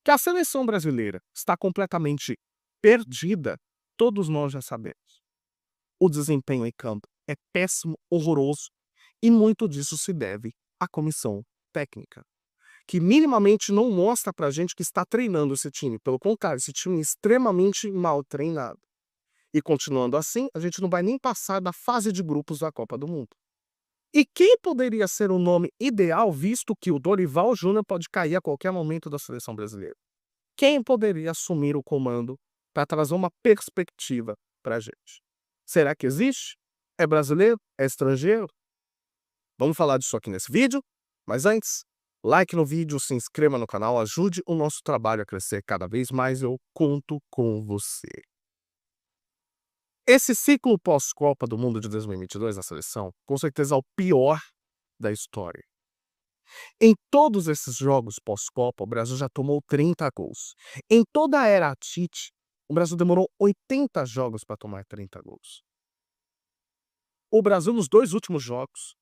Que a seleção brasileira está completamente perdida, todos nós já sabemos. O desempenho em campo é péssimo, horroroso, e muito disso se deve à comissão técnica, que minimamente não mostra pra gente que está treinando esse time. Pelo contrário, esse time é extremamente mal treinado. E continuando assim, a gente não vai nem passar da fase de grupos da Copa do Mundo. E quem poderia ser o nome ideal, visto que o Dorival Júnior pode cair a qualquer momento da seleção brasileira? Quem poderia assumir o comando para trazer uma perspectiva para a gente? Será que existe? É brasileiro? É estrangeiro? Vamos falar disso aqui nesse vídeo, mas antes, like no vídeo, se inscreva no canal, ajude o nosso trabalho a crescer cada vez mais, eu conto com você. Esse ciclo pós-Copa do Mundo de 2022 na seleção, com certeza é o pior da história. Em todos esses jogos pós-Copa, o Brasil já tomou 30 gols. Em toda a era Tite, o Brasil demorou 80 jogos para tomar 30 gols. O Brasil, nos 2 últimos jogos,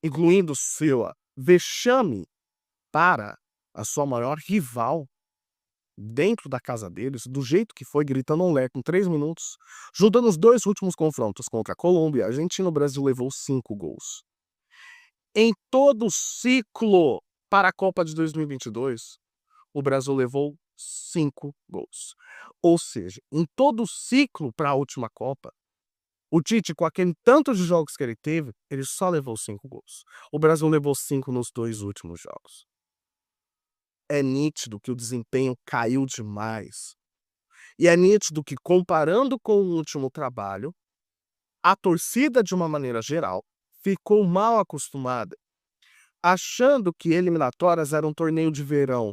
incluindo seu vexame para a sua maior rival, dentro da casa deles, do jeito que foi, gritando olé com 3 minutos, juntando os 2 últimos confrontos contra a Colômbia e a Argentina, o Brasil levou 5 gols. Em todo o ciclo para a Copa de 2022, o Brasil levou 5 gols. Ou seja, em todo o ciclo para a última Copa, o Tite, com aquele tanto de jogos que ele teve, ele só levou 5 gols. O Brasil levou 5 nos 2 últimos jogos. É nítido que o desempenho caiu demais. E é nítido que, comparando com o último trabalho, a torcida, de uma maneira geral, ficou mal acostumada, achando que eliminatórias era um torneio de verão.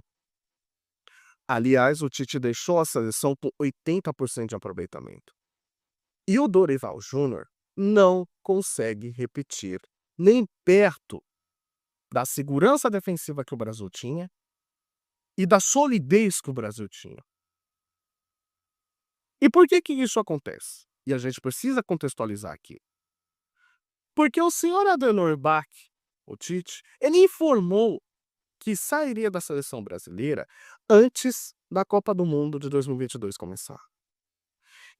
Aliás, o Tite deixou a seleção com 80% de aproveitamento. E o Dorival Júnior não consegue repetir nem perto da segurança defensiva que o Brasil tinha e da solidez que o Brasil tinha. E por que que isso acontece? E a gente precisa contextualizar aqui. Porque o senhor Adenor Bach, o Tite, ele informou que sairia da seleção brasileira antes da Copa do Mundo de 2022 começar.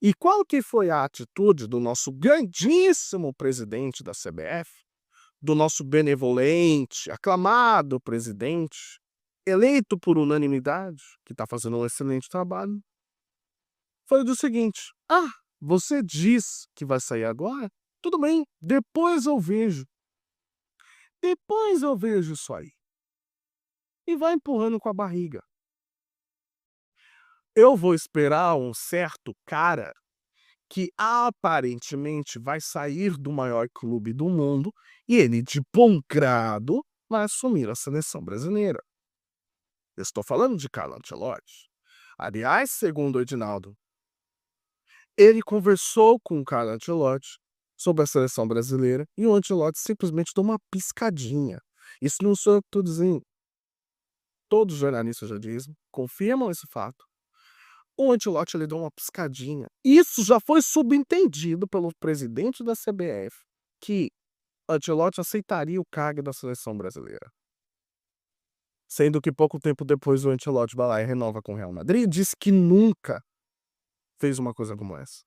E qual que foi a atitude do nosso grandíssimo presidente da CBF, do nosso benevolente, aclamado presidente, eleito por unanimidade, que está fazendo um excelente trabalho? Foi do seguinte: "Ah, você diz que vai sair agora? Tudo bem, depois eu vejo. Depois eu vejo isso aí." E vai empurrando com a barriga. Eu vou esperar um certo cara que aparentemente vai sair do maior clube do mundo e ele, de bom grado, vai assumir a seleção brasileira. Eu estou falando de Carlo Ancelotti. Aliás, segundo o Edinaldo, ele conversou com o Carlo Ancelotti sobre a seleção brasileira e o Ancelotti simplesmente deu uma piscadinha. Isso não sou eu que estou dizendo. Todos os jornalistas já dizem, confirmam esse fato. O Ancelotti, ele deu uma piscadinha. Isso já foi subentendido pelo presidente da CBF, que Ancelotti aceitaria o cargo da seleção brasileira. Sendo que pouco tempo depois o Ancelotti vai lá e renova com o Real Madrid e diz que nunca fez uma coisa como essa.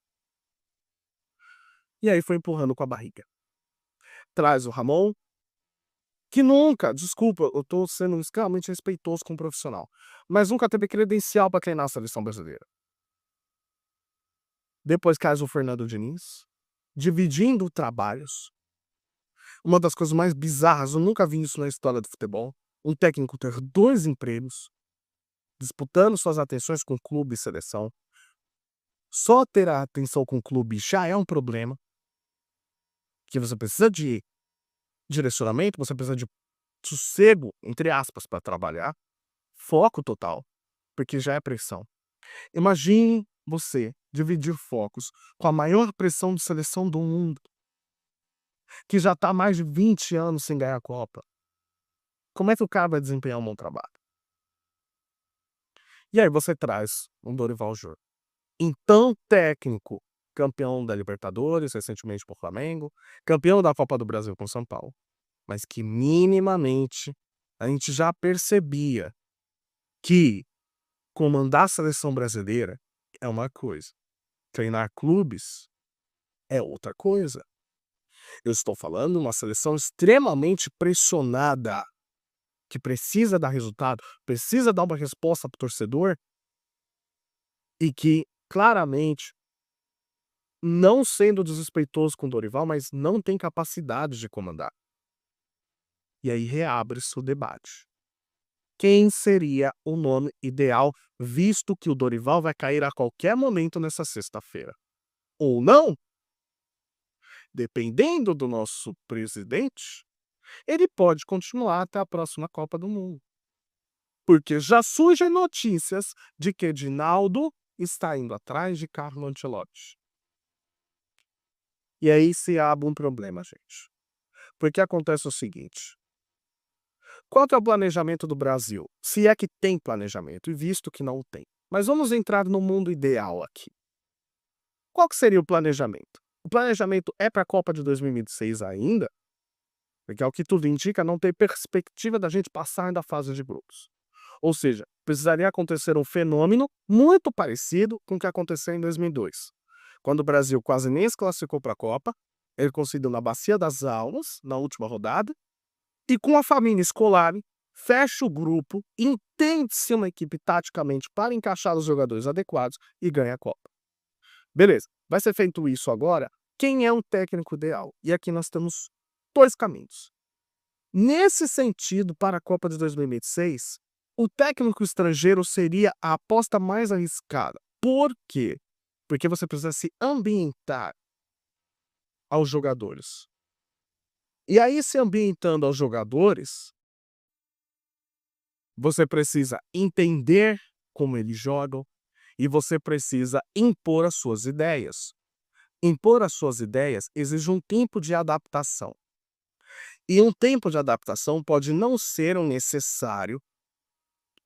E aí foi empurrando com a barriga. Traz o Ramon, que nunca, desculpa, eu tô sendo extremamente respeitoso com o profissional, mas nunca teve credencial para treinar a seleção brasileira. Depois traz o Fernando Diniz, dividindo trabalhos. Uma das coisas mais bizarras, eu nunca vi isso na história do futebol, um técnico ter 2 empregos, disputando suas atenções com clube e seleção. Só ter a atenção com o clube já é um problema, que você precisa de direcionamento, você precisa de sossego, entre aspas, para trabalhar, foco total, porque já é pressão. Imagine você dividir focos com a maior pressão de seleção do mundo, que já está há mais de 20 anos sem ganhar a Copa. Como é que o cara vai desempenhar um bom trabalho? E aí você traz um Dorival Júnior, então técnico, campeão da Libertadores, recentemente por Flamengo, campeão da Copa do Brasil com São Paulo, mas que minimamente a gente já percebia que Comandar a seleção brasileira é uma coisa, treinar clubes é outra coisa. Eu estou falando de uma seleção extremamente pressionada, que precisa dar resultado, precisa dar uma resposta para o torcedor e que, claramente, não sendo desrespeitoso com o Dorival, mas não tem capacidade de comandar. E aí reabre-se o debate. Quem seria o nome ideal, visto que o Dorival vai cair a qualquer momento nessa sexta-feira? Ou não? Dependendo do nosso presidente, ele pode continuar até a próxima Copa do Mundo. Porque já surgem notícias de que Edinaldo está indo atrás de Carlo Ancelotti. E aí se abre um problema, gente. Porque acontece o seguinte: qual que é o planejamento do Brasil? Se é que tem planejamento, e visto que não tem. Mas vamos entrar no mundo ideal aqui. Qual que seria o planejamento? O planejamento é para a Copa de 2026 ainda? Porque ao que tudo indica, não tem perspectiva da gente passar da fase de grupos. Ou seja, precisaria acontecer um fenômeno muito parecido com o que aconteceu em 2002, quando o Brasil quase nem se classificou para a Copa, ele conseguiu na Bacia das Almas, na última rodada, e com a família escolar, fecha o grupo, entende-se uma equipe taticamente para encaixar os jogadores adequados e ganha a Copa. Beleza, vai ser feito isso agora? Quem é o técnico ideal? E aqui nós temos dois caminhos. Nesse sentido, para a Copa de 2026, o técnico estrangeiro seria a aposta mais arriscada. Por quê? Porque você precisa se ambientar aos jogadores. E aí, se ambientando aos jogadores, você precisa entender como eles jogam e você precisa impor as suas ideias. Impor as suas ideias exige um tempo de adaptação. E um tempo de adaptação pode não ser o necessário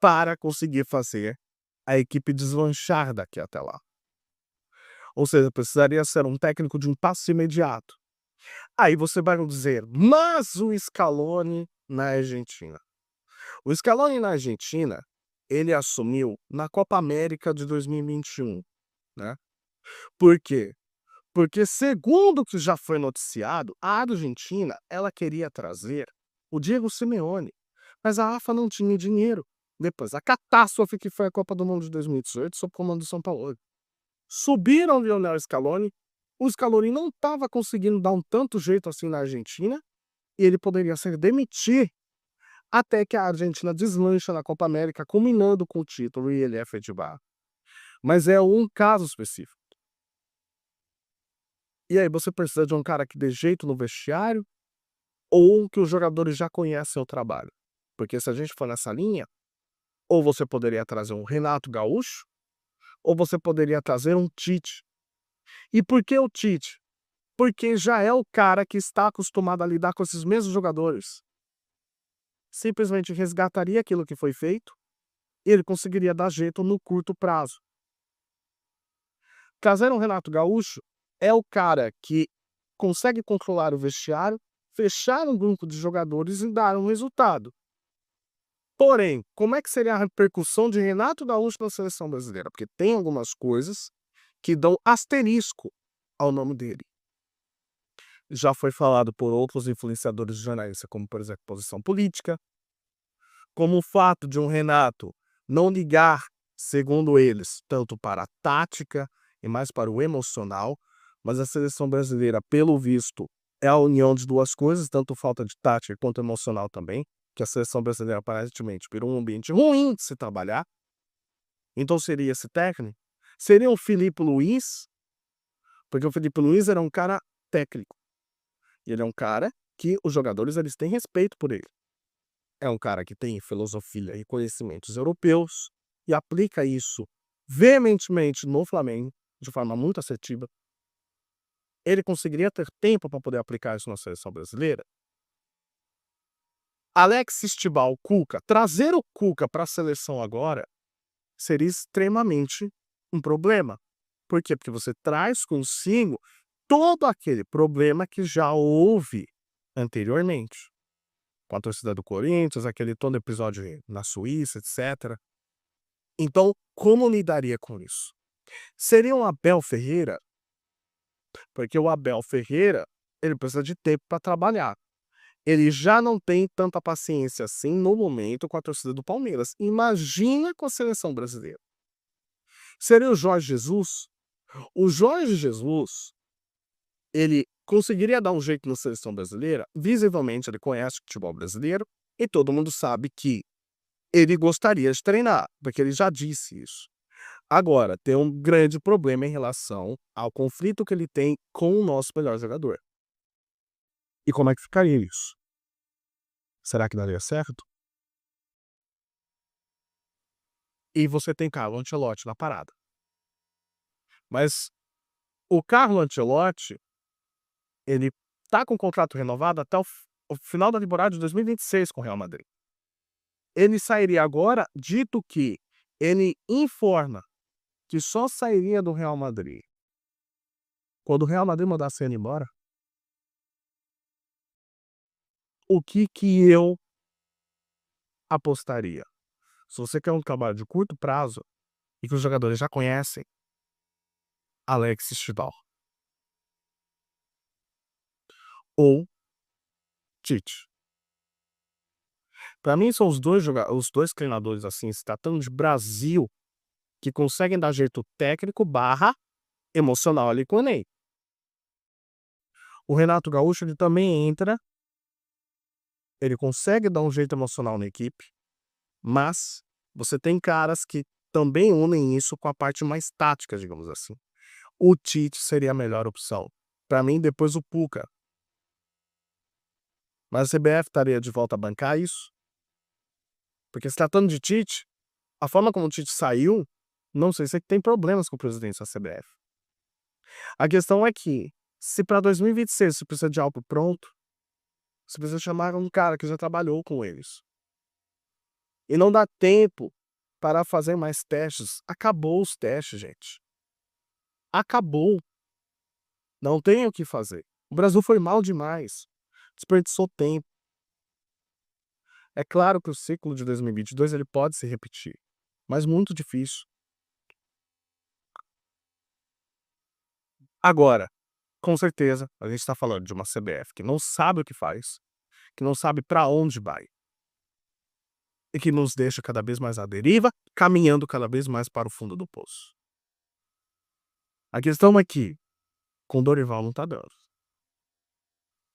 para conseguir fazer a equipe deslanchar daqui até lá. Ou seja, precisaria ser um técnico de um passo imediato. Aí você vai dizer, mas o Scaloni na Argentina. O Scaloni na Argentina, ele assumiu na Copa América de 2021, né? Por quê? Porque, segundo o que já foi noticiado, a Argentina, ela queria trazer o Diego Simeone, mas a AFA não tinha dinheiro. Depois, a catástrofe que foi a Copa do Mundo de 2018, sob o comando do São Paulo. Subiram o Lionel Scaloni, o Scaloni não estava conseguindo dar um tanto jeito assim na Argentina, e ele poderia ser demitir até que a Argentina deslancha na Copa América, culminando com o título, e ele é efetivado. Mas é um caso específico. E aí, você precisa de um cara que dê jeito no vestiário ou que os jogadores já conhecem o trabalho? Porque se a gente for nessa linha, ou você poderia trazer um Renato Gaúcho, ou você poderia trazer um Tite. E por que o Tite? Porque já é o cara que está acostumado a lidar com esses mesmos jogadores. Simplesmente resgataria aquilo que foi feito e ele conseguiria dar jeito no curto prazo. Trazer um Renato Gaúcho é o cara que consegue controlar o vestiário, fechar um grupo de jogadores e dar um resultado. Porém, como é que seria a repercussão de Renato Gaúcho na seleção brasileira? Porque tem algumas coisas que dão asterisco ao nome dele. Já foi falado por outros influenciadores de jornalistas, como, por exemplo, posição política, como o fato de um Renato não ligar, segundo eles, tanto para a tática e mais para o emocional, mas a seleção brasileira, pelo visto, é a união de duas coisas, tanto falta de tática quanto emocional também, que a seleção brasileira aparentemente virou um ambiente ruim de se trabalhar. Então seria esse técnico? Seria o Filipe Luiz? Porque o Filipe Luiz era um cara técnico. E ele é um cara que os jogadores eles têm respeito por ele. É um cara que tem filosofia e conhecimentos europeus e aplica isso veementemente no Flamengo, de forma muito assertiva. Ele conseguiria ter tempo para poder aplicar isso na seleção brasileira? Alex Estibal, Cuca, trazer o Cuca para a seleção agora seria extremamente um problema. Por quê? Porque você traz consigo todo aquele problema que já houve anteriormente. Com a torcida do Corinthians, aquele todo episódio na Suíça, etc. Então, como lidaria com isso? Seria um Abel Ferreira, porque o Abel Ferreira, ele precisa de tempo para trabalhar. Ele já não tem tanta paciência assim no momento com a torcida do Palmeiras. Imagina com a seleção brasileira. Seria o Jorge Jesus? O Jorge Jesus, ele conseguiria dar um jeito na seleção brasileira? Visivelmente, ele conhece o futebol brasileiro e todo mundo sabe que ele gostaria de treinar, porque ele já disse isso. Agora, tem um grande problema em relação ao conflito que ele tem com o nosso melhor jogador. E como é que ficaria isso? Será que daria certo? E você tem Carlo Ancelotti na parada. Mas o Carlo Ancelotti, ele tá com o contrato renovado até o final da temporada de 2026 com o Real Madrid. Ele sairia agora, dito que ele informa que só sairia do Real Madrid quando o Real Madrid mandasse ele embora. O que eu apostaria? Se você quer um trabalho de curto prazo e que os jogadores já conhecem, Alex Stidal ou Tite. Para mim são os dois treinadores, assim, se tratando de Brasil, que conseguem dar jeito técnico barra emocional ali com o Ney. O Renato Gaúcho, ele também entra, ele consegue dar um jeito emocional na equipe, mas você tem caras que também unem isso com a parte mais tática, digamos assim. O Tite seria a melhor opção. Para mim, depois o Puka. Mas a CBF estaria de volta a bancar isso? Porque se tratando de Tite, a forma como o Tite saiu, não sei se é que tem problemas com o presidente da CBF. A questão é que, se para 2026 você precisa de algo pronto, você precisa chamar um cara que já trabalhou com eles. E não dá tempo para fazer mais testes. Acabou os testes, gente. Acabou. Não tem o que fazer. O Brasil foi mal demais. Desperdiçou tempo. É claro que o ciclo de 2022 ele pode se repetir, mas muito difícil. Agora, com certeza, a gente está falando de uma CBF que não sabe o que faz, que não sabe para onde vai e que nos deixa cada vez mais à deriva, caminhando cada vez mais para o fundo do poço. A questão é que, com Dorival não tá dando.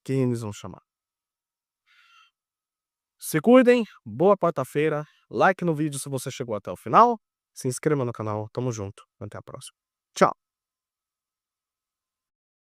Quem eles vão chamar? Se cuidem, boa quarta-feira, like no vídeo se você chegou até o final, se inscreva no canal, tamo junto, até a próxima. Tchau!